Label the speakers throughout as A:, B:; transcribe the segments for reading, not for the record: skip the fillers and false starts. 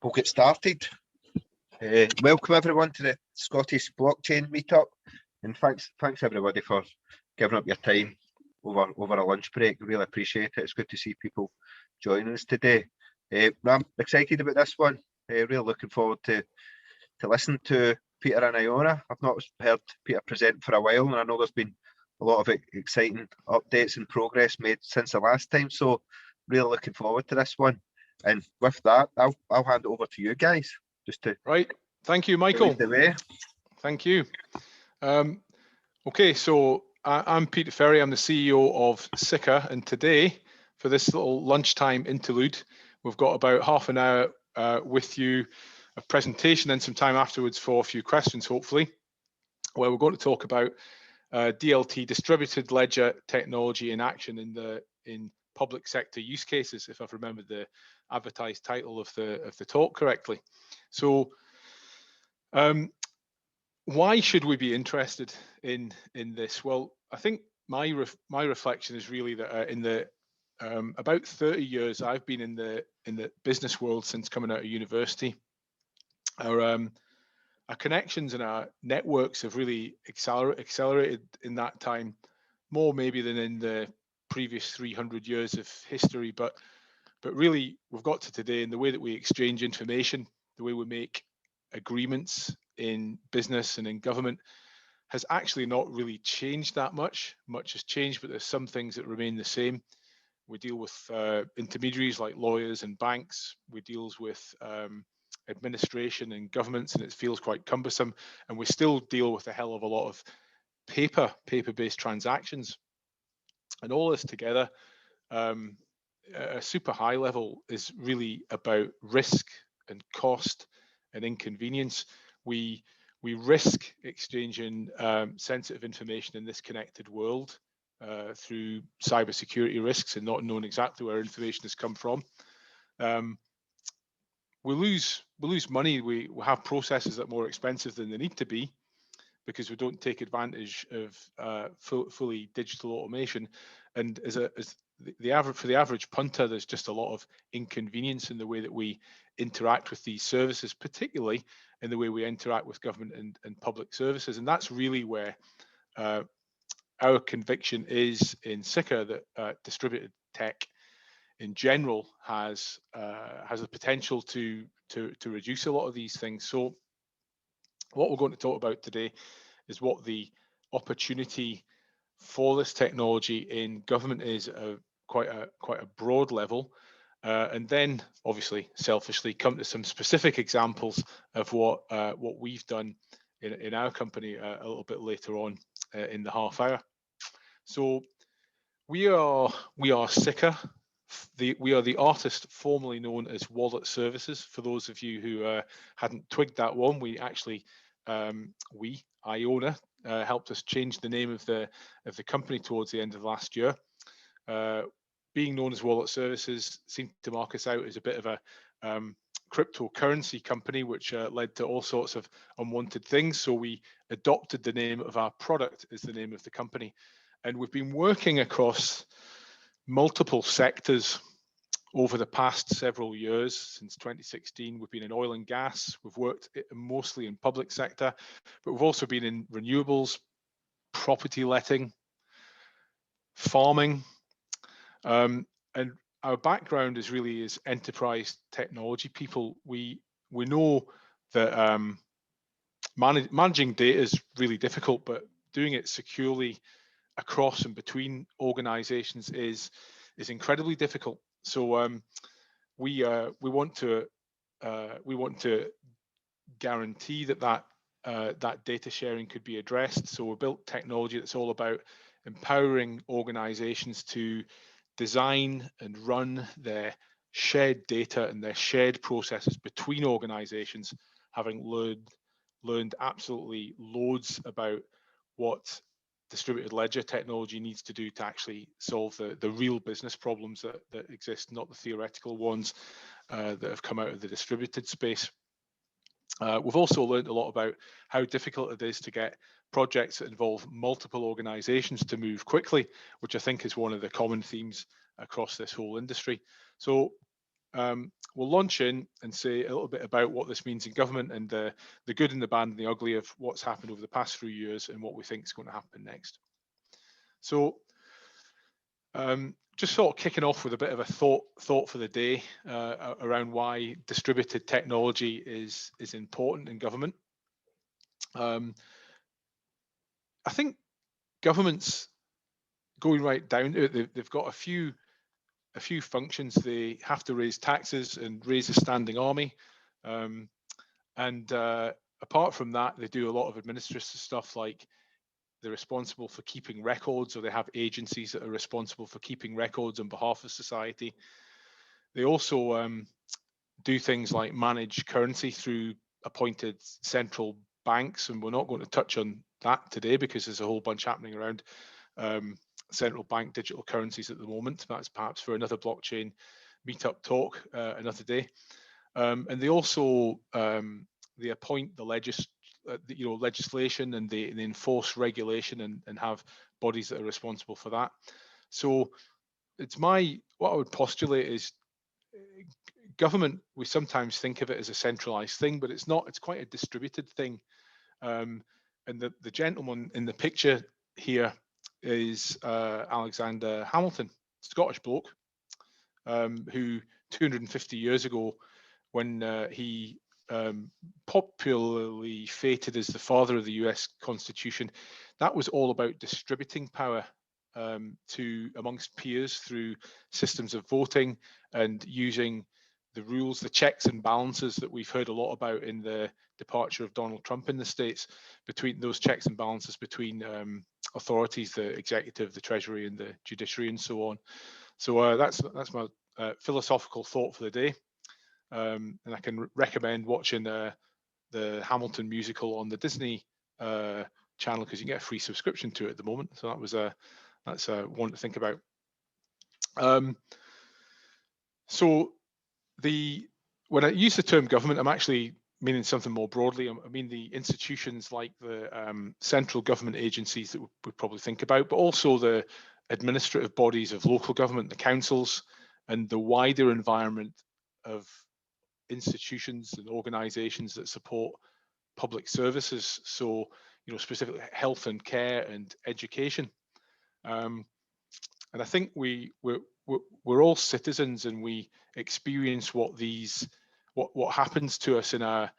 A: we'll get started. Welcome everyone to the Scottish Blockchain Meetup, and thanks everybody for giving up your time over a lunch break. Really appreciate it. It's good to see people joining us today. I'm excited about this one. Really looking forward to listen to Peter and Iona. I've not heard Peter present for a while, and I know there's been a lot of exciting updates and progress made since the last time. So really looking forward to this one. And with that, I'll hand it over to you guys. Just to
B: right. Thank you, Michael.
A: The way.
B: Thank you. Okay, so I'm Peter Ferry. I'm the CEO of SICCAR, and today, for this little lunchtime interlude, we've got about half an hour with you, a presentation, and some time afterwards for a few questions, hopefully, where we're going to talk about DLT, distributed ledger technology in action in public sector use cases, if I've remembered the advertised title of the talk correctly. So why should we be interested in this? Well, I think my reflection is really that in the about 30 years I've been in the business world since coming out of university, our connections and our networks have really accelerated in that time, more maybe than in the previous 300 years of history, but really we've got to today, in the way that we exchange information, the way we make agreements in business and in government has actually not really changed that much. Much has changed, but there's some things that remain the same. We deal with intermediaries like lawyers and banks. We deal with administration and governments, and it feels quite cumbersome. And we still deal with a hell of a lot of paper-based transactions. And all this together, a super high level, is really about risk and cost and inconvenience. We risk exchanging sensitive information in this connected world through cybersecurity risks and not knowing exactly where information has come from. We lose money. We have processes that are more expensive than they need to be because we don't take advantage of fully digital automation. And for the average punter, there's just a lot of inconvenience in the way that we interact with these services, particularly in the way we interact with government and public services. And that's really where our conviction is in SICCAR, that distributed tech in general has the potential to reduce a lot of these things. So what we're going to talk about today is what the opportunity for this technology in government is at quite a broad level, and then obviously selfishly come to some specific examples of what we've done in our company a little bit later on in the half hour. So we are SICCAR. We are the artist formerly known as Wallet Services. For those of you who hadn't twigged that one, we actually Iona helped us change the name of the company towards the end of last year. Being known as Wallet Services seemed to mark us out as a bit of a cryptocurrency company, which led to all sorts of unwanted things. So we adopted the name of our product as the name of the company. And we've been working across multiple sectors over the past several years. Since 2016, we've been in oil and gas. We've worked mostly in public sector, but we've also been in renewables, property letting, farming, and our background is really as enterprise technology people. We know that managing data is really difficult, but doing it securely across and between organizations is incredibly difficult. So we want to guarantee that data sharing could be addressed. So we built technology that's all about empowering organizations to design and run their shared data and their shared processes between organizations, having learned absolutely loads about what distributed ledger technology needs to do to actually solve the real business problems that exist, not the theoretical ones that have come out of the distributed space. We've also learned a lot about how difficult it is to get projects that involve multiple organizations to move quickly, which I think is one of the common themes across this whole industry. So we'll launch in and say a little bit about what this means in government and the good and the bad and the ugly of what's happened over the past few years and what we think is going to happen next. So just sort of kicking off with a bit of a thought for the day around why distributed technology is important in government. I think governments, going right down to it, they've got a few functions. They have to raise taxes and raise a standing army, and apart from that, they do a lot of administrative stuff, like they're responsible for keeping records, or they have agencies that are responsible for keeping records on behalf of society. They also do things like manage currency through appointed central banks, and we're not going to touch on that today because there's a whole bunch happening around central bank digital currencies at the moment. That's perhaps for another blockchain meetup talk another day. And they also they appoint the legislation, and they enforce regulation and have bodies that are responsible for that. So it's what I would postulate is government, we sometimes think of it as a centralized thing, but it's not. It's quite a distributed thing. And the gentleman in the picture here is Alexander Hamilton, Scottish bloke, who 250 years ago, when he popularly feted as the father of the US Constitution, that was all about distributing power to amongst peers through systems of voting and using the rules, the checks and balances that we've heard a lot about in the departure of Donald Trump in the States, between those checks and balances between authorities, the executive, the treasury, and the judiciary, and so on. So that's my philosophical thought for the day. And I can recommend watching the Hamilton musical on the Disney channel, because you can get a free subscription to it at the moment. So that's one to think about. So when I use the term government, I'm actually meaning something more broadly. I mean the institutions like the central government agencies that we probably think about, but also the administrative bodies of local government, the councils, and the wider environment of institutions and organizations that support public services. So, specifically health and care and education. And I think we're all citizens, and we experience what happens to us in our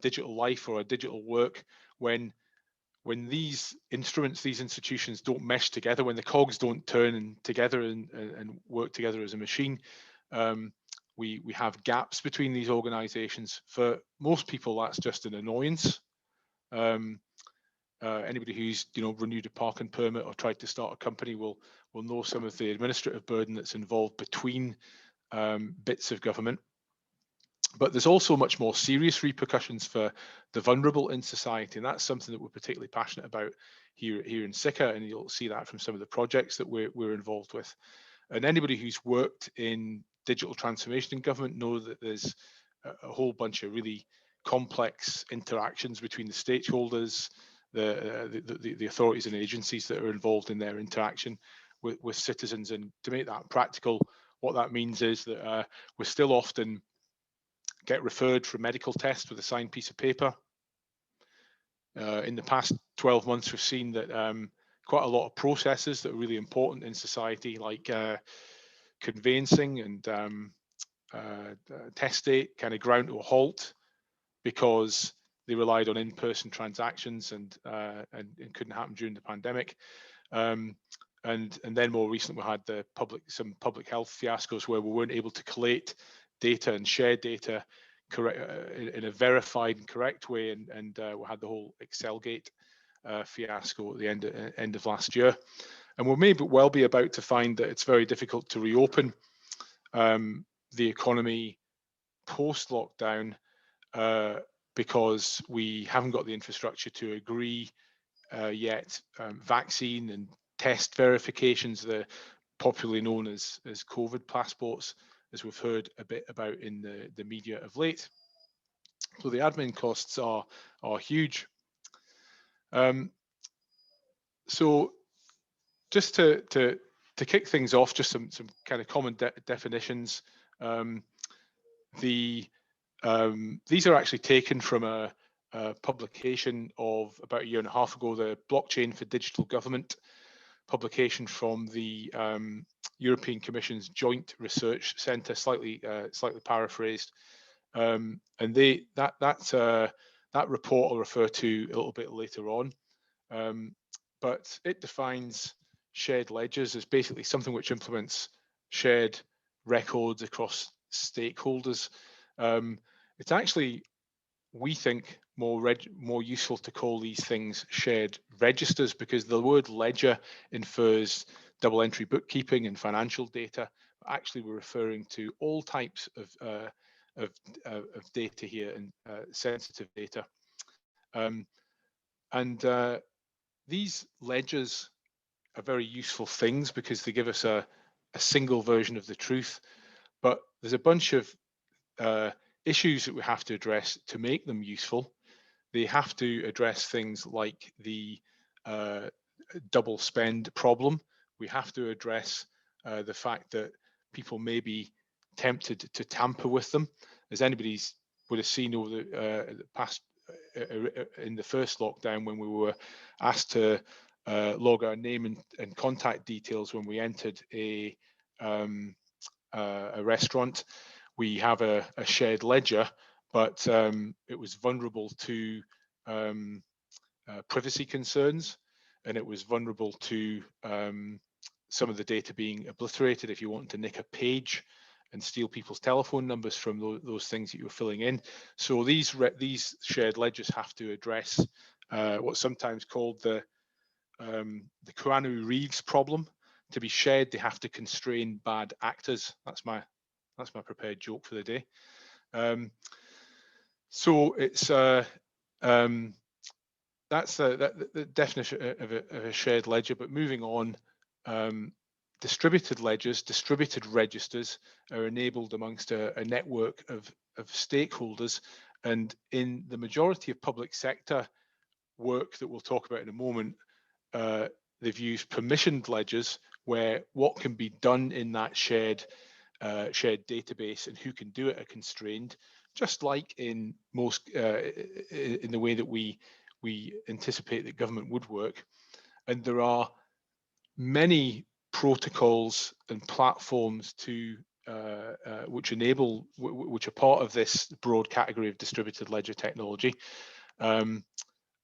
B: digital life or our digital work when these instruments, these institutions don't mesh together, when the cogs don't turn together and work together as a machine. We have gaps between these organizations. For most people, that's just an annoyance. Anybody who's renewed a parking permit or tried to start a company will know some of the administrative burden that's involved between bits of government. But there's also much more serious repercussions for the vulnerable in society, and that's something that we're particularly passionate about here in SICCAR, and you'll see that from some of the projects that we're involved with. And anybody who's worked in digital transformation in government know that there's a whole bunch of really complex interactions between the stakeholders, the authorities and agencies that are involved in their interaction with citizens. And to make that practical, what that means is that we still often get referred for a medical test with a signed piece of paper. In the past 12 months, we've seen that quite a lot of processes that are really important in society, like conveyancing and test date, kind of ground to a halt because they relied on in-person transactions and couldn't happen during the pandemic. And then more recently, we had some public health fiascos where we weren't able to collate data and share data in a verified and correct way, and we had the whole Excelgate fiasco at the end of last year. And we may well be about to find that it's very difficult to reopen the economy post-lockdown because we haven't got the infrastructure to agree yet vaccine and test verifications, the popularly known as COVID passports, as we've heard a bit about in the media of late. So the admin costs are huge. So just to kick things off, just some kind of common definitions These are actually taken from a publication of about a year and a half ago, the Blockchain for Digital Government publication from the European Commission's Joint Research Centre, slightly paraphrased, and that report I'll refer to a little bit later on. But it defines shared ledgers as basically something which implements shared records across stakeholders. It's actually, we think, more useful to call these things shared registers, because the word ledger infers double entry bookkeeping and financial data. Actually, we're referring to all types of data here, and sensitive data. These ledgers are very useful things because they give us a single version of the truth, but there's a bunch of issues that we have to address to make them useful. They have to address things like the double spend problem. We have to address the fact that people may be tempted to tamper with them. As anybody's would have seen over the past, in the first lockdown, when we were asked to log our name and contact details when we entered a restaurant. We have a shared ledger, but it was vulnerable to privacy concerns, and it was vulnerable to some of the data being obliterated if you want to nick a page and steal people's telephone numbers from those things that you were filling in. So these shared ledgers have to address what's sometimes called the Keanu-Reeves problem. To be shared, they have to constrain bad actors. That's my prepared joke for the day. So it's that's the definition of a shared ledger. But moving on, distributed ledgers, distributed registers are enabled amongst a network of stakeholders. And in the majority of public sector work that we'll talk about in a moment, they've used permissioned ledgers, where what can be done in that shared database and who can do it are constrained, just like in most in the way that we anticipate that government would work. And there are many protocols and platforms to which are part of this broad category of distributed ledger technology, and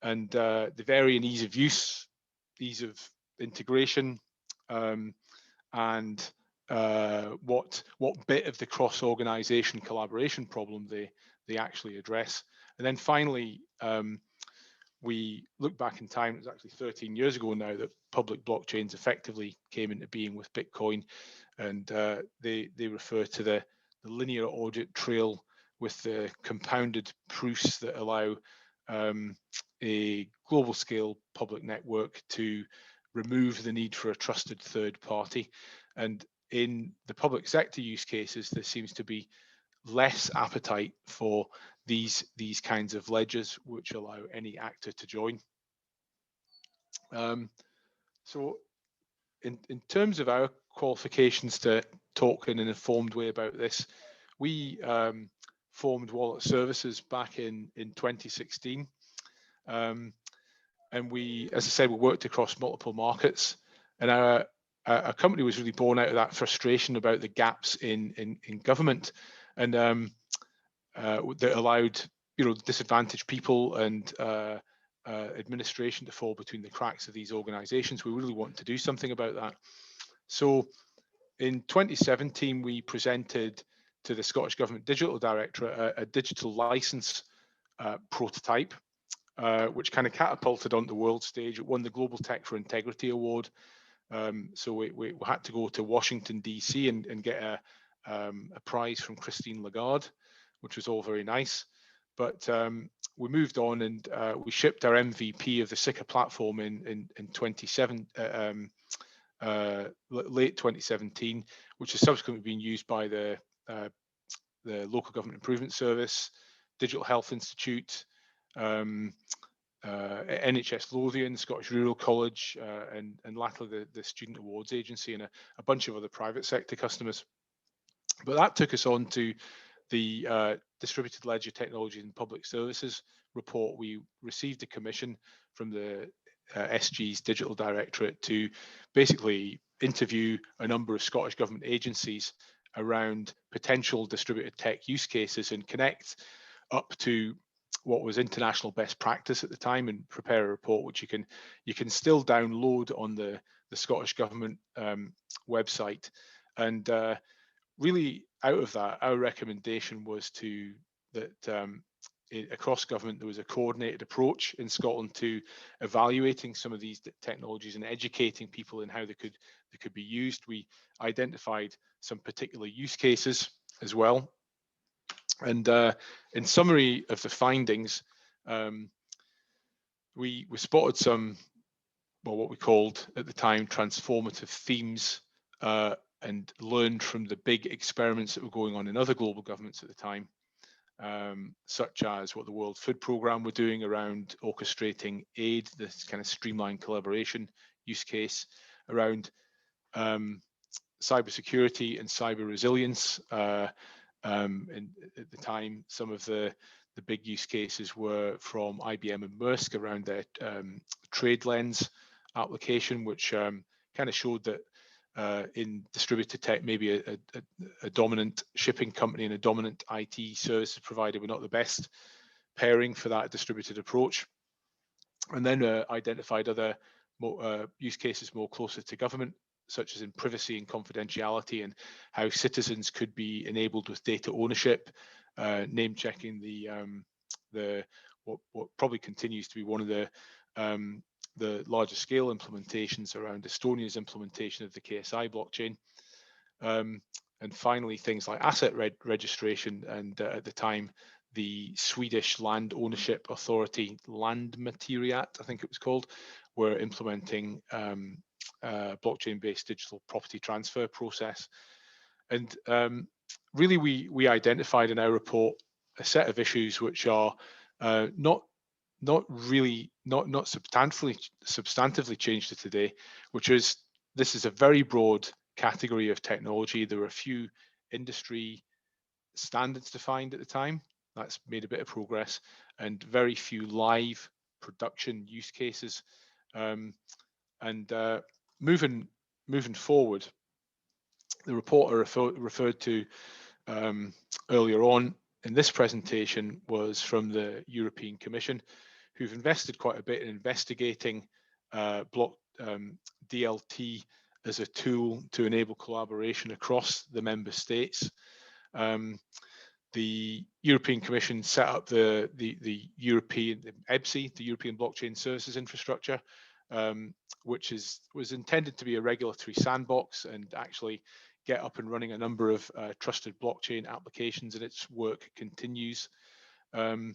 B: they vary in ease of use, ease of integration, and what bit of the cross-organization collaboration problem they actually address. And then finally, we look back in time. It was actually 13 years ago now that public blockchains effectively came into being with Bitcoin, and they refer to the linear audit trail with the compounded proofs that allow a global scale public network to remove the need for a trusted third party. And in the public sector use cases, there seems to be less appetite for these kinds of ledgers, which allow any actor to join. So in terms of our qualifications to talk in an informed way about this, we formed Wallet Services back in 2016. And we, as I said, we worked across multiple markets, and our company was really born out of that frustration about the gaps in government, and that allowed disadvantaged people and administration to fall between the cracks of these organizations. We really wanted to do something about that. So in 2017, we presented to the Scottish Government Digital Directorate a digital license prototype, which kind of catapulted on the world stage. It won the Global Tech for Integrity Award. So we had to go to Washington, DC and get a prize from Christine Lagarde, which was all very nice. But we moved on, and we shipped our MVP of the SICCAR platform in late 2017, which has subsequently been used by the Local Government Improvement Service, Digital Health Institute, NHS Lothian, Scottish Rural College, and latterly the Student Awards Agency, and a bunch of other private sector customers. But that took us on to the Distributed Ledger Technology and Public Services report. We received a commission from the SG's Digital Directorate to basically interview a number of Scottish Government agencies around potential distributed tech use cases and connect up to what was international best practice at the time and prepare a report which you can still download on the Scottish Government website. And really out of that, our recommendation was that across government there was a coordinated approach in Scotland to evaluating some of these technologies and educating people in how they could be used. We identified some particular use cases as well. And in summary of the findings, we spotted some, well, what we called at the time transformative themes, and learned from the big experiments that were going on in other global governments at the time, such as what the World Food Programme were doing around orchestrating aid, this kind of streamlined collaboration use case around cybersecurity and cyber resilience. And at the time, some of the big use cases were from IBM and Maersk around their trade lens application, which kind of showed that in distributed tech, maybe a dominant shipping company and a dominant IT services provider were not the best pairing for that distributed approach. And then identified other use cases more closer to government, such as in privacy and confidentiality, and how citizens could be enabled with data ownership, name checking the what probably continues to be one of the larger scale implementations around Estonia's implementation of the KSI blockchain. And finally, things like asset registration, and at the time, the Swedish Land Ownership Authority, Landmateriat, I think it was called, were implementing blockchain-based digital property transfer process. And really, we identified in our report a set of issues which are not substantively changed to today, which is this is a very broad category of technology. There were a few industry standards defined at the time. That's made a bit of progress, and very few live production use cases. Moving forward, the report I referred to earlier on in this presentation was from the European Commission, who've invested quite a bit in investigating DLT as a tool to enable collaboration across the member states. The European Commission set up the European EBSI, the European Blockchain Services Infrastructure, which was intended to be a regulatory sandbox and actually get up and running a number of trusted blockchain applications, and its work continues. The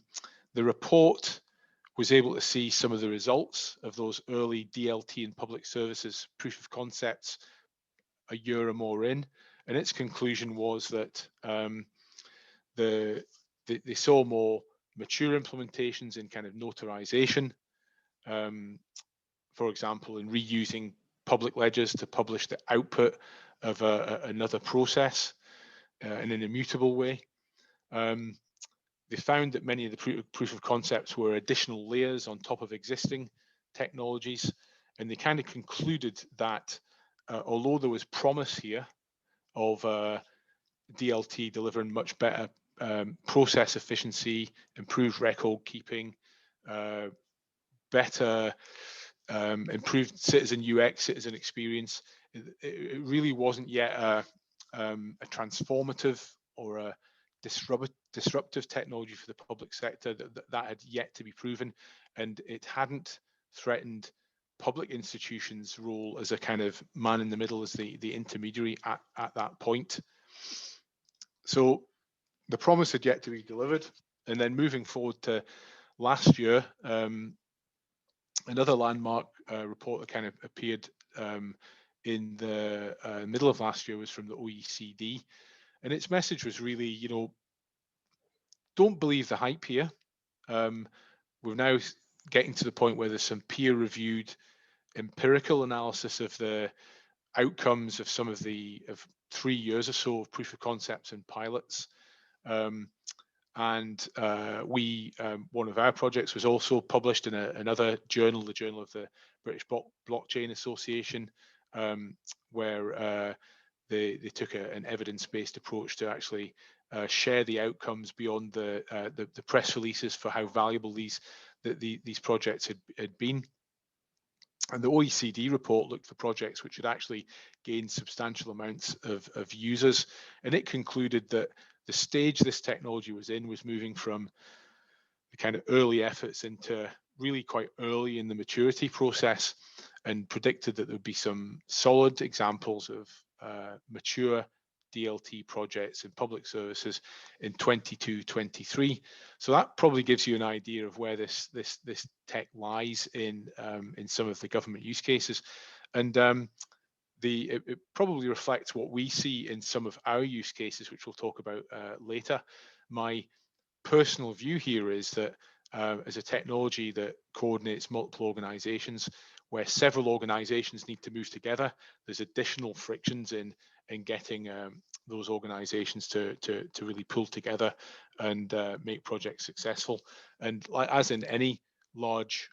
B: report was able to see some of the results of those early DLT and public services proof of concepts a year or more in, and its conclusion was that they saw more mature implementations in kind of notarization, for example, in reusing public ledgers to publish the output of another process in an immutable way. They found that many of the proof of concepts were additional layers on top of existing technologies, and they kind of concluded that although there was promise here of DLT delivering much better process efficiency, improved record keeping, better improved citizen UX, citizen experience, it really wasn't yet a transformative or a disruptive technology for the public sector. That had yet to be proven, and it hadn't threatened public institutions' role as a kind of man in the middle, as the intermediary at that point. So the promise had yet to be delivered. And then moving forward to last year, another landmark report that kind of appeared in the middle of last year was from the OECD. And its message was really, don't believe the hype here. We're now getting to the point where there's some peer-reviewed empirical analysis of the outcomes of some of the 3 years or so of proof of concepts and pilots. And one of our projects was also published in another journal, the Journal of the British Blockchain Association, where they took an evidence-based approach to actually share the outcomes beyond the press releases for how valuable these projects had been. And the OECD report looked for projects which had actually gained substantial amounts of users, and it concluded that the stage this technology was in was moving from the kind of early efforts into really quite early in the maturity process, and predicted that there would be some solid examples of mature DLT projects in public services in 22-23. So that probably gives you an idea of where this tech lies in some of the government use cases, and it probably reflects what we see in some of our use cases, which we'll talk about later. My personal view here is that as a technology that coordinates multiple organizations, where several organizations need to move together, there's additional frictions in getting those organizations to really pull together and make projects successful. And as in any larger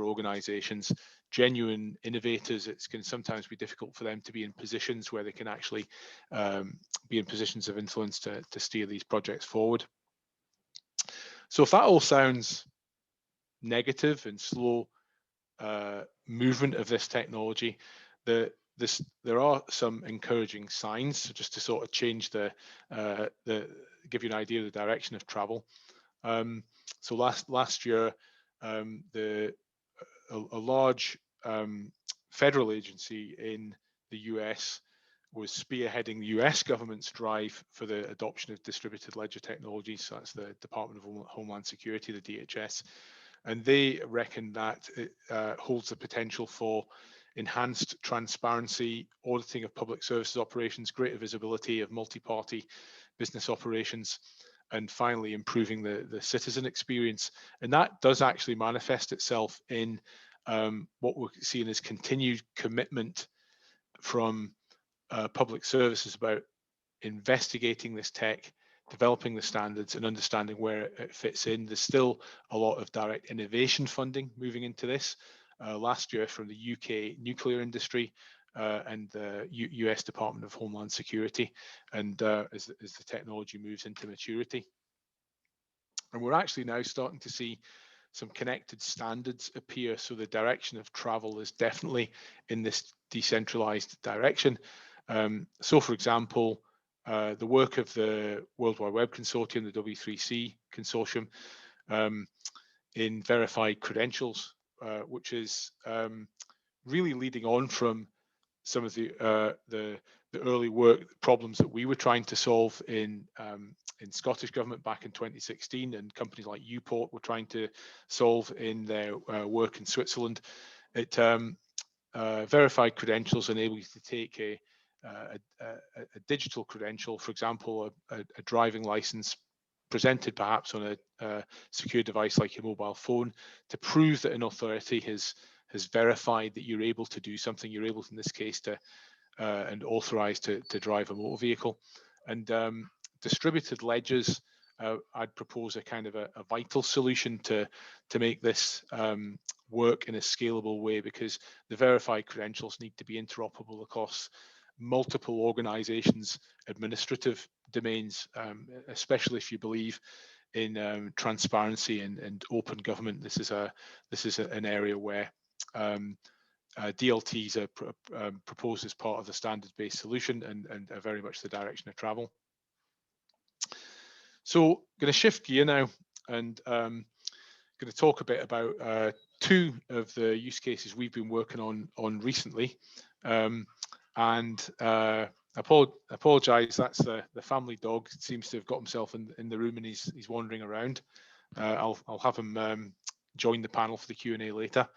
B: organizations, genuine innovators, it can sometimes be difficult for them to be in positions where they can actually be in positions of influence to steer these projects forward. So if that all sounds negative and slow movement of this technology, there are some encouraging signs, just to sort of change give you an idea of the direction of travel. So last year, a large federal agency in the US was spearheading the US government's drive for the adoption of distributed ledger technologies. So that's the Department of Homeland Security, the DHS. And they reckon that it holds the potential for enhanced transparency, auditing of public services operations, greater visibility of multi-party business operations, and finally improving the citizen experience. And that does actually manifest itself in what we're seeing as continued commitment from public services about investigating this tech, developing the standards, and understanding where it fits in. There's still a lot of direct innovation funding moving into this. Last year from the UK nuclear industry and the US Department of Homeland Security, and as the technology moves into maturity. And we're actually now starting to see some connected standards appear. So the direction of travel is definitely in this decentralized direction. So for example, the work of the World Wide Web Consortium, the W3C consortium, in verified credentials, which is really leading on from some of the early work problems that we were trying to solve in Scottish government back in 2016, and companies like Uport were trying to solve in their work in Switzerland. It verified credentials enable you to take a digital credential, for example, a driving license presented perhaps on a secure device like your mobile phone, to prove that an authority has verified that you're able to do something. You're able, in this case, to and authorized to drive a motor vehicle. And distributed ledgers, I'd propose a kind of a vital solution to make this work in a scalable way, because the verified credentials need to be interoperable across multiple organizations' administrative domains, especially if you believe in transparency and open government. This is an area where DLTs are proposed as part of the standard-based solution and are very much the direction of travel. So I'm going to shift gear now and going to talk a bit about two of the use cases we've been working on recently. I apologize, that's the family dog. It seems to have got himself in the room and he's wandering around. I'll have him join the panel for the Q&A later.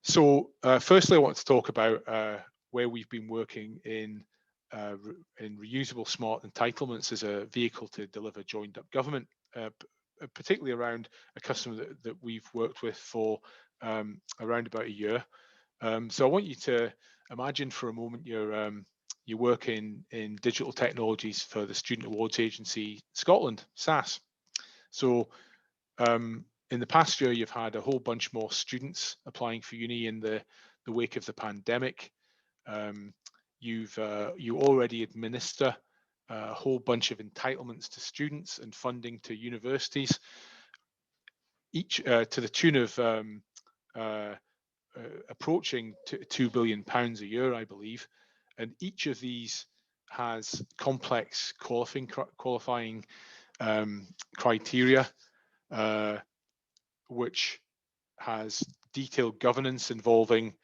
B: So firstly, I want to talk about where we've been working in reusable smart entitlements as a vehicle to deliver joined up government, particularly around a customer that we've worked with for around about a year. So I want you to imagine for a moment you work in digital technologies for the Student Awards Agency Scotland, SAS. So in the past year, you've had a whole bunch more students applying for uni in the wake of the pandemic. You already administer a whole bunch of entitlements to students and funding to universities, each to the tune of approaching £2 billion a year, I believe. And each of these has complex qualifying criteria, which has detailed governance involving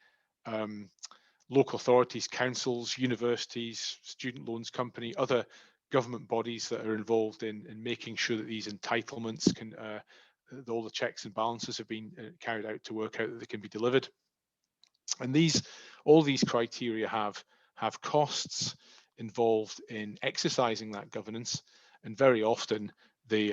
B: local authorities, councils, universities, student loans company, other government bodies that are involved in making sure that these entitlements can, all the checks and balances have been carried out to work out that they can be delivered. And all these criteria have costs involved in exercising that governance, and very often they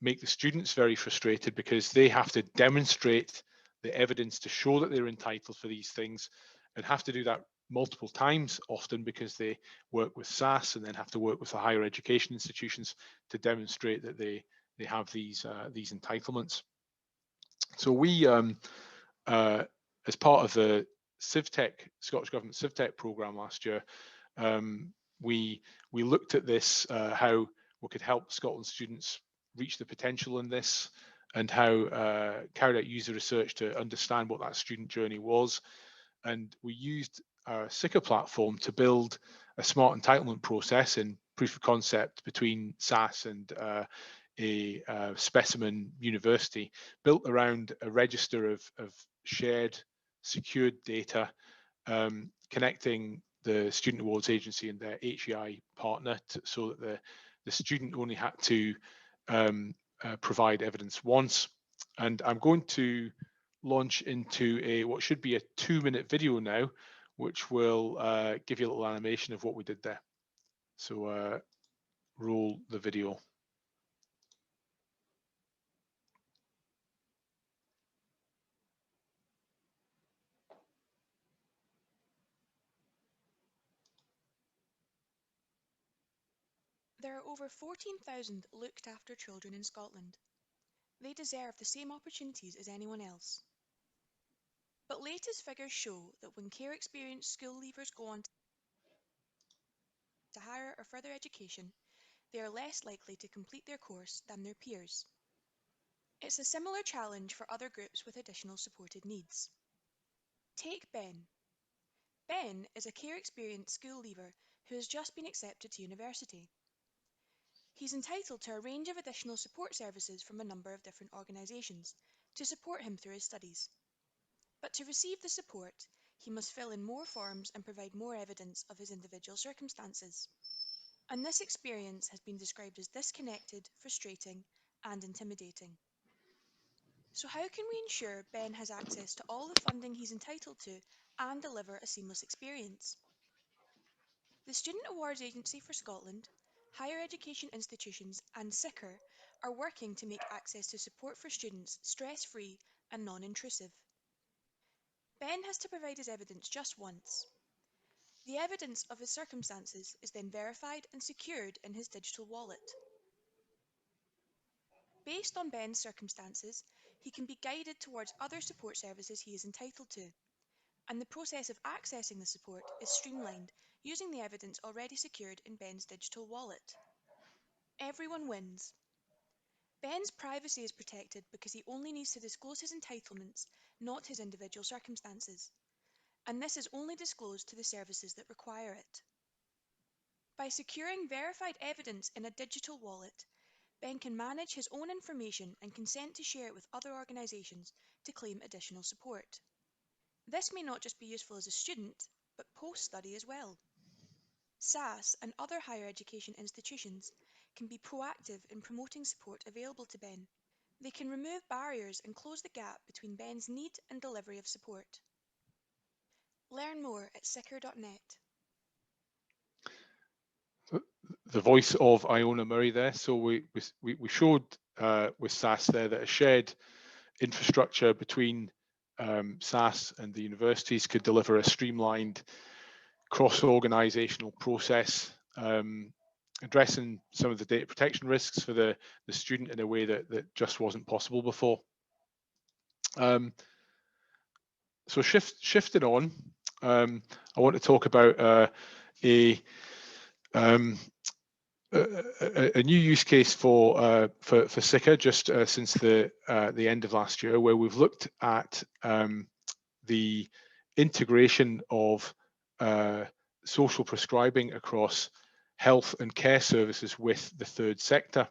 B: make the students very frustrated because they have to demonstrate the evidence to show that they're entitled for these things, and have to do that multiple times, often because they work with SAS and then have to work with the higher education institutions to demonstrate that they have these entitlements. So we, as part of the CivTech, Scottish Government CivTech programme last year, we looked at this, how we could help Scotland students reach the potential in this, and how carried out user research to understand what that student journey was. And we used our SICCAR platform to build a smart entitlement process in proof of concept between SAS and a specimen university, built around a register of shared secured data, connecting the Student Awards Agency and their HEI partner so that the student only had to provide evidence once. And I'm going to launch into what should be a 2-minute video now, which will give you a little animation of what we did there. So roll the video.
C: There are over 14,000 looked after children in Scotland. They deserve the same opportunities as anyone else. But latest figures show that when care experienced school leavers go on to higher or further education, they are less likely to complete their course than their peers. It's a similar challenge for other groups with additional supported needs. Take Ben. Ben is a care experienced school leaver who has just been accepted to university. He's entitled to a range of additional support services from a number of different organisations to support him through his studies. But to receive the support, he must fill in more forms and provide more evidence of his individual circumstances. And this experience has been described as disconnected, frustrating, and intimidating. So how can we ensure Ben has access to all the funding he's entitled to and deliver a seamless experience? The Student Awards Agency for Scotland, higher education institutions and SICCAR are working to make access to support for students stress-free and non-intrusive. Ben has to provide his evidence just once. The evidence of his circumstances is then verified and secured in his digital wallet. Based on Ben's circumstances, he can be guided towards other support services he is entitled to, and the process of accessing the support is streamlined using the evidence already secured in Ben's digital wallet. Everyone wins. Ben's privacy is protected because he only needs to disclose his entitlements, not his individual circumstances, and this is only disclosed to the services that require it. By securing verified evidence in a digital wallet, Ben can manage his own information and consent to share it with other organisations to claim additional support. This may not just be useful as a student, but post-study as well. SAS and other higher education institutions can be proactive in promoting support available to Ben. They can remove barriers and close the gap between Ben's need and delivery of support. Learn more at SICCAR.net.
B: The voice of Iona Murray there. So we showed with SAS there that a shared infrastructure between SAS and the universities could deliver a streamlined cross-organizational process addressing some of the data protection risks for the student in a way that just wasn't possible before. So shifting on, I want to talk about a new use case for SICCAR just since the end of last year, where we've looked at the integration of social prescribing across health and care services with the third sector.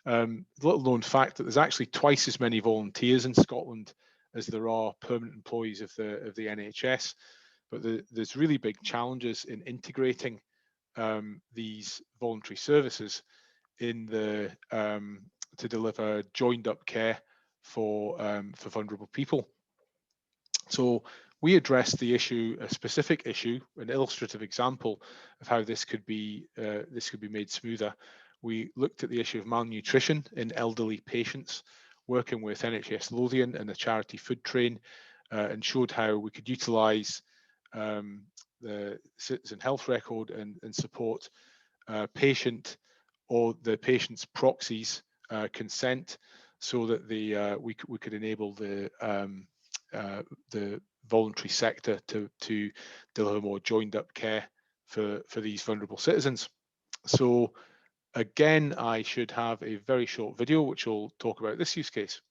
B: Little known fact that there's actually twice as many volunteers in Scotland as there are permanent employees of the NHS, but there's really big challenges in integrating these voluntary services in the to deliver joined up care for vulnerable people. So we addressed the issue, a specific issue, an illustrative example of how this could be made smoother. We looked at the issue of malnutrition in elderly patients, working with NHS Lothian and the charity Food Train, and showed how we could utilise the citizen health record and support patient or the patient's proxies consent, so that we could enable the voluntary sector to deliver more joined up care for these vulnerable citizens. So again, I should have a very short video which will talk about this use case.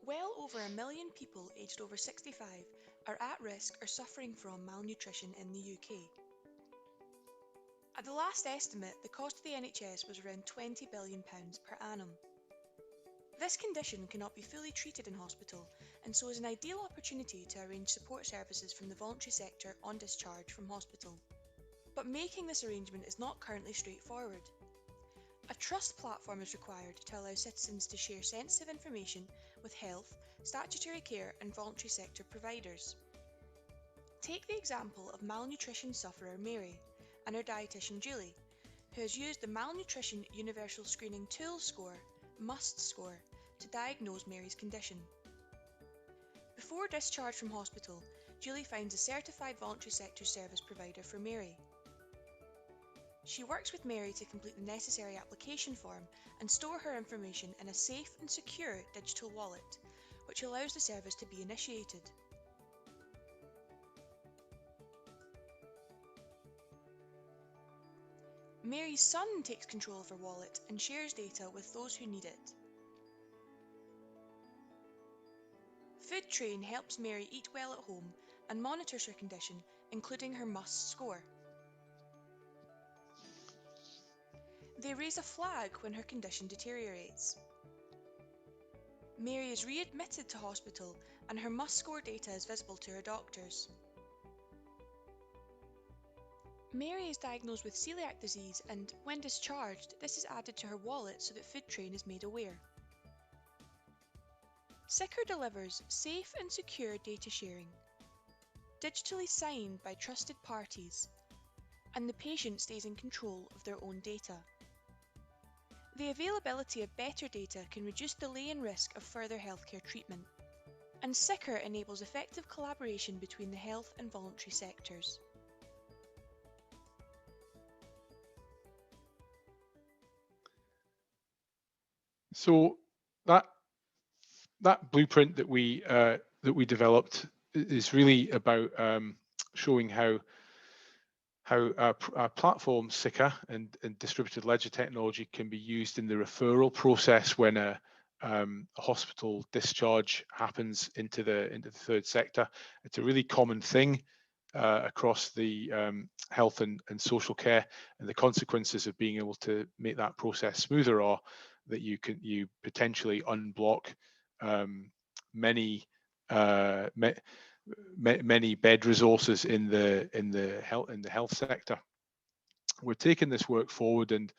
C: Well over 1 million people aged over 65 are at risk or suffering from malnutrition in the UK. At the last estimate, the cost of the NHS was around £20 billion per annum. This condition cannot be fully treated in hospital, and so is an ideal opportunity to arrange support services from the voluntary sector on discharge from hospital. But making this arrangement is not currently straightforward. A trust platform is required to allow citizens to share sensitive information with health, statutory care and voluntary sector providers. Take the example of malnutrition sufferer Mary and her dietitian Julie, who has used the Malnutrition Universal Screening Tool Score, MUST score, to diagnose Mary's condition. Before discharge from hospital, Julie finds a certified voluntary sector service provider for Mary. She works with Mary to complete the necessary application form and store her information in a safe and secure digital wallet, which allows the service to be initiated. Mary's son takes control of her wallet and shares data with those who need it. Food Train helps Mary eat well at home and monitors her condition, including her MUST score. They raise a flag when her condition deteriorates. Mary is readmitted to hospital and her MUST score data is visible to her doctors. Mary is diagnosed with celiac disease and, when discharged, this is added to her wallet so that Food Train is made aware. SICCAR delivers safe and secure data sharing, digitally signed by trusted parties, and the patient stays in control of their own data. The availability of better data can reduce delay and risk of further healthcare treatment, and SICCAR enables effective collaboration between the health and voluntary sectors.
B: So that blueprint that we developed is really about showing how our platform SICCAR and distributed ledger technology can be used in the referral process when a hospital discharge happens into the third sector. It's a really common thing across the health and social care, and the consequences of being able to make that process smoother are that you potentially unblock many bed resources in the health sector. We're taking this work forward, and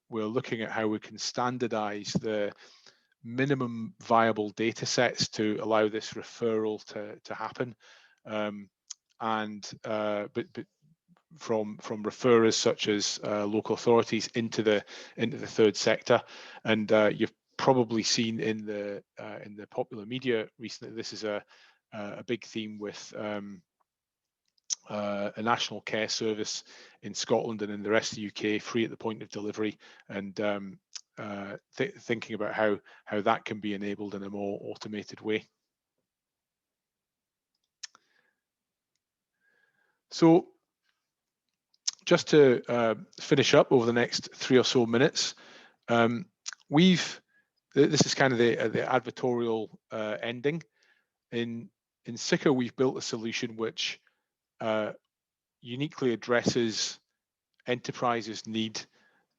B: we're looking at how we can standardize the minimum viable data sets to allow this referral to happen. and but from referrers such as local authorities into the third sector. And you've probably seen in the popular media recently, this is a big theme with a national care service in Scotland and in the rest of the UK, free at the point of delivery, and thinking about how that can be enabled in a more automated way. So just to finish up over the next 3 or so minutes, this is kind of the advertorial ending. In SICCAR, we've built a solution which uniquely addresses enterprises' need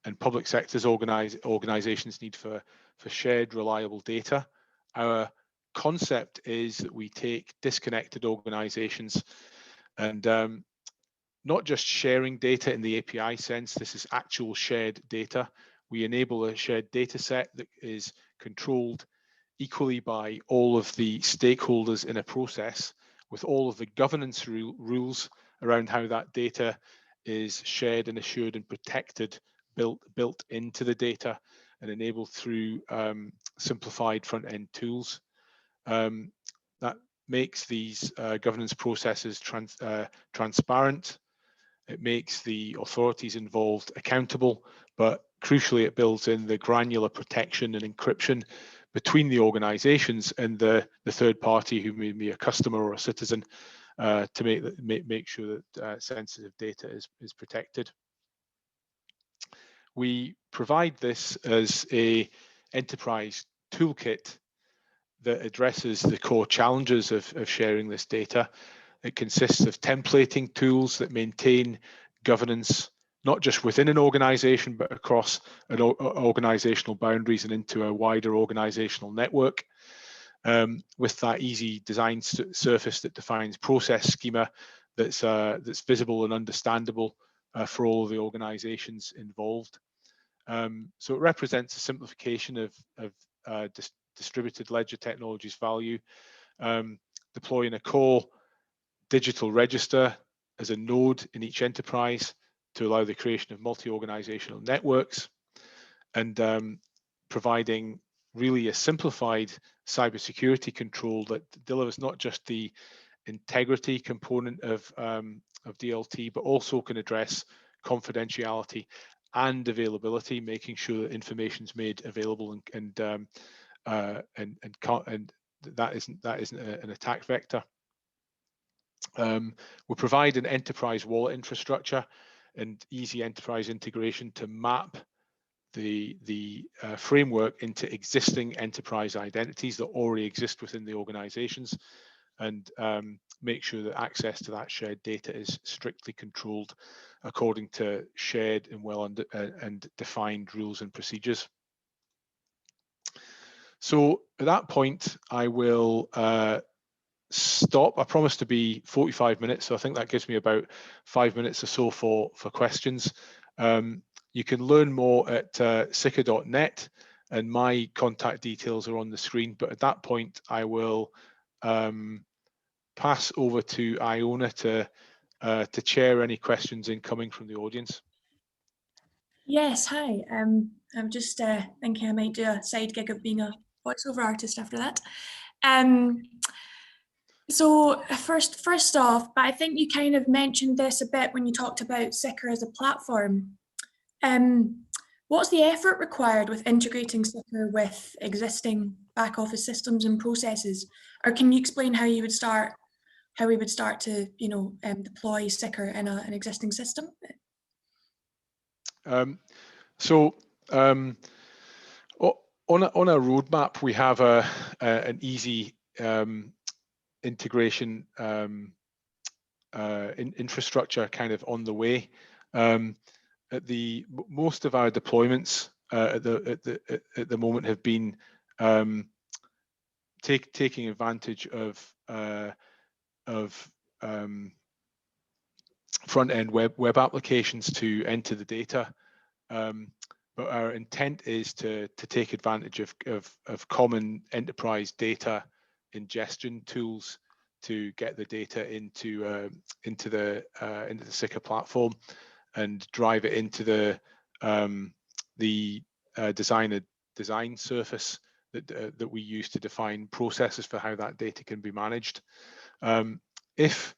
B: and public sector's organizations' need for shared, reliable data. Our concept is that we take disconnected organizations and not just sharing data in the API sense, this is actual shared data. We enable a shared data set that is controlled equally by all of the stakeholders in a process, with all of the governance rules around how that data is shared and assured and protected, built into the data and enabled through simplified front-end tools. That makes these governance processes transparent. It makes the authorities involved accountable, but crucially, it builds in the granular protection and encryption between the organizations and the third party who may be a customer or a citizen to make sure that sensitive data is protected. We provide this as a enterprise toolkit that addresses the core challenges of sharing this data. It consists of templating tools that maintain governance, not just within an organization, but across an organizational boundaries and into a wider organizational network. With that easy design surface that defines process schema that's visible and understandable for all of the organizations involved. So it represents a simplification of distributed ledger technologies value, deploying a core digital register as a node in each enterprise to allow the creation of multi-organizational networks, and providing really a simplified cybersecurity control that delivers not just the integrity component of DLT, but also can address confidentiality and availability, making sure that information is made available and that isn't an attack vector. We provide an enterprise wallet infrastructure and easy enterprise integration to map the framework into existing enterprise identities that already exist within the organizations, and make sure that access to that shared data is strictly controlled according to shared and and defined rules and procedures. So at that point, I will stop. I promised to be 45 minutes, so I think that gives me about 5 minutes or so for questions. You can learn more at SICCAR.net, and my contact details are on the screen. But at that point, I will pass over to Iona to chair any questions incoming from the audience.
D: Yes, hi. I'm just thinking I might do a side gig of being a voiceover artist after that. So first off, but I think you kind of mentioned this a bit when you talked about SICCAR as a platform. What's the effort required with integrating SICCAR with existing back office systems and processes? Or can you explain how we would start to, deploy SICCAR in an existing system?
B: On a roadmap, we have an easy integration infrastructure kind of on the way. Most of our deployments at the moment have been taking advantage of front-end web applications to enter the data. But our intent is to take advantage of common enterprise data ingestion tools to get the data into the SICCAR platform and drive it into the design surface that we use to define processes for how that data can be managed. If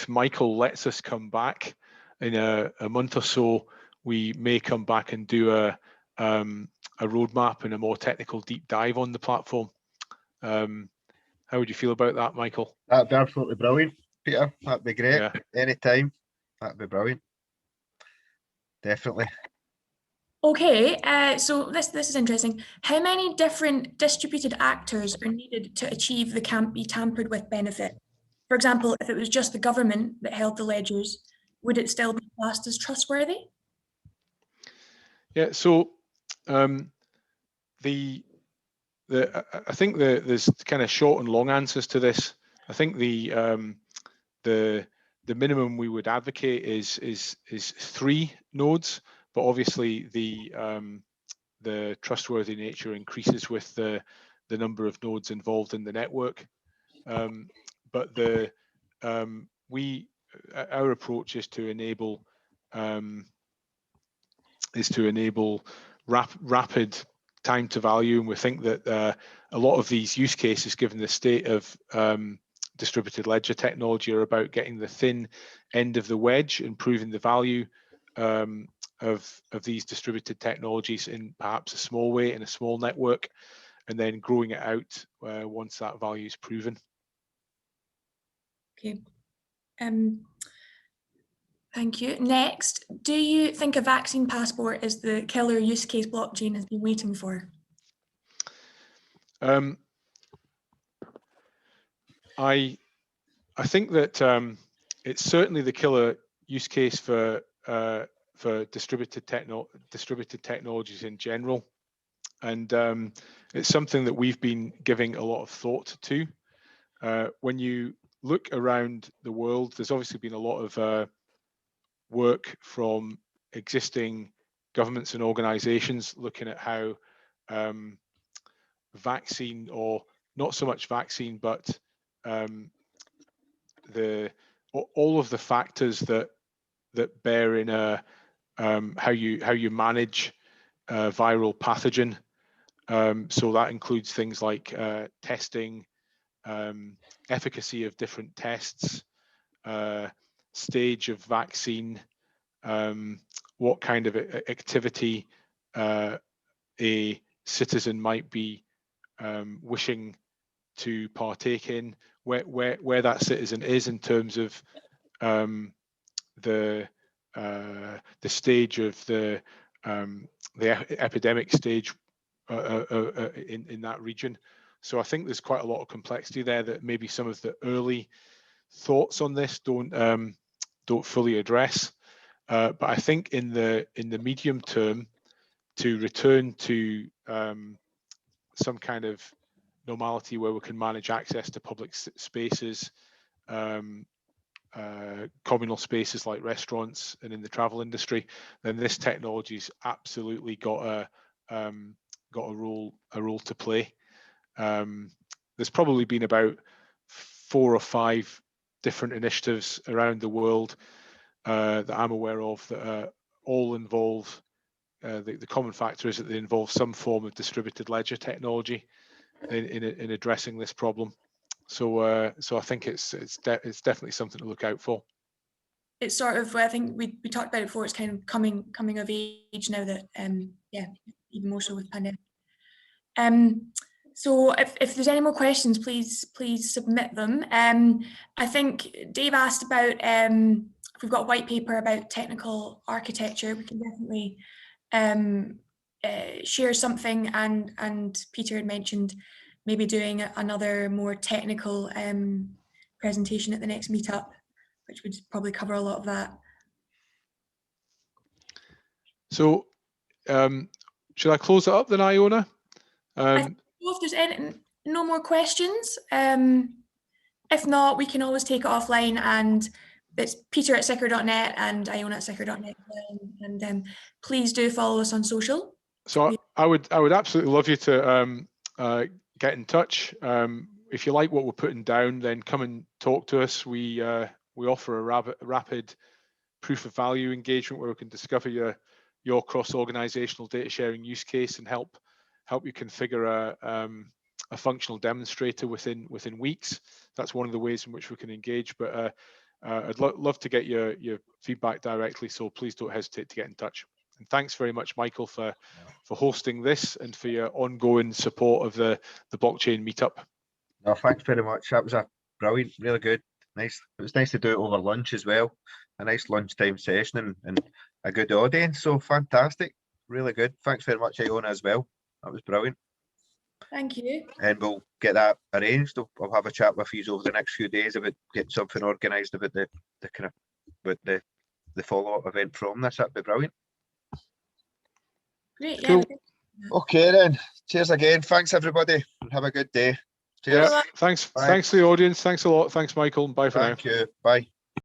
B: Michael lets us come back in a month or so, we may come back and do a roadmap and a more technical deep dive on the platform. How would you feel about that, Michael?
A: That'd be absolutely brilliant, Peter. That'd be great.
B: Yeah.
A: Anytime. That'd be brilliant. Definitely.
D: Okay, so this is interesting. How many different distributed actors are needed to achieve the can't be tampered with benefit? For example, if it was just the government that held the ledgers, would it still be classed as trustworthy?
B: Yeah, so I think there's kind of short and long answers to this. I think the minimum we would advocate is 3 nodes, but obviously the trustworthy nature increases with the number of nodes involved in the network. But our approach is to enable rapid time to value, and we think that a lot of these use cases, given the state of distributed ledger technology, are about getting the thin end of the wedge, improving the value of these distributed technologies in perhaps a small way, in a small network, and then growing it out once that value is proven.
D: Okay. Thank you. Next, do you think a vaccine passport is the killer use case blockchain has been waiting for?
B: I think that it's certainly the killer use case for distributed technologies in general, and it's something that we've been giving a lot of thought to. When you look around the world, there's obviously been a lot of work from existing governments and organizations looking at how vaccine, or not so much vaccine, but all of the factors that bear in how you manage viral pathogen. So that includes things like testing, efficacy of different tests, stage of vaccine, what kind of activity a citizen might be wishing to partake in, where that citizen is in terms of the stage of the epidemic stage in that region. So I think there's quite a lot of complexity there that maybe some of the early thoughts on this don't fully address. But I think in the medium term, to return to some kind of normality where we can manage access to public spaces, communal spaces like restaurants and in the travel industry, then this technology's absolutely got a role to play. There's probably been about 4 or 5 different initiatives around the world that I'm aware of that all involve the common factor is that they involve some form of distributed ledger technology in addressing this problem. So I think it's definitely something to look out for. It's
D: sort of, I think we talked about it before, it's kind of coming of age now that yeah, even more so with pandemic. So if there's any more questions, please submit them. I think Dave asked about if we've got a white paper about technical architecture, we can definitely share something, and Peter had mentioned maybe doing another more technical presentation at the next meetup, which would probably cover a lot of that.
B: So should I close it up then, Iona?
D: If there's no more questions, if not, we can always take it offline, and it's peter@siccar.net and iona@siccar.net, and please do follow us on social.
B: So I would absolutely love you to get in touch. if you like what we're putting down, then come and talk to us. We offer a rapid proof of value engagement where we can discover your cross-organizational data sharing use case and help you configure a functional demonstrator within weeks. That's one of the ways in which we can engage. But I'd love to get your feedback directly, so please don't hesitate to get in touch. And thanks very much, Michael, for hosting this and for your ongoing support of the blockchain meetup.
A: No, thanks very much. That was a brilliant, really good. Nice. It was nice to do it over lunch as well. A nice lunchtime session and a good audience. So fantastic. Really good. Thanks very much, Iona, as well. That was brilliant.
D: Thank you.
A: And we'll get that arranged. I'll have a chat with you over the next few days about getting something organised about the kind of the follow-up event from this. That'd be brilliant.
D: Great. Yeah.
B: Cool.
A: Okay then. Cheers again. Thanks everybody. And have a good day. Cheers.
B: Yeah, thanks. Bye. Thanks to the audience. Thanks a lot. Thanks, Michael. Bye for now.
A: Thank you. Bye.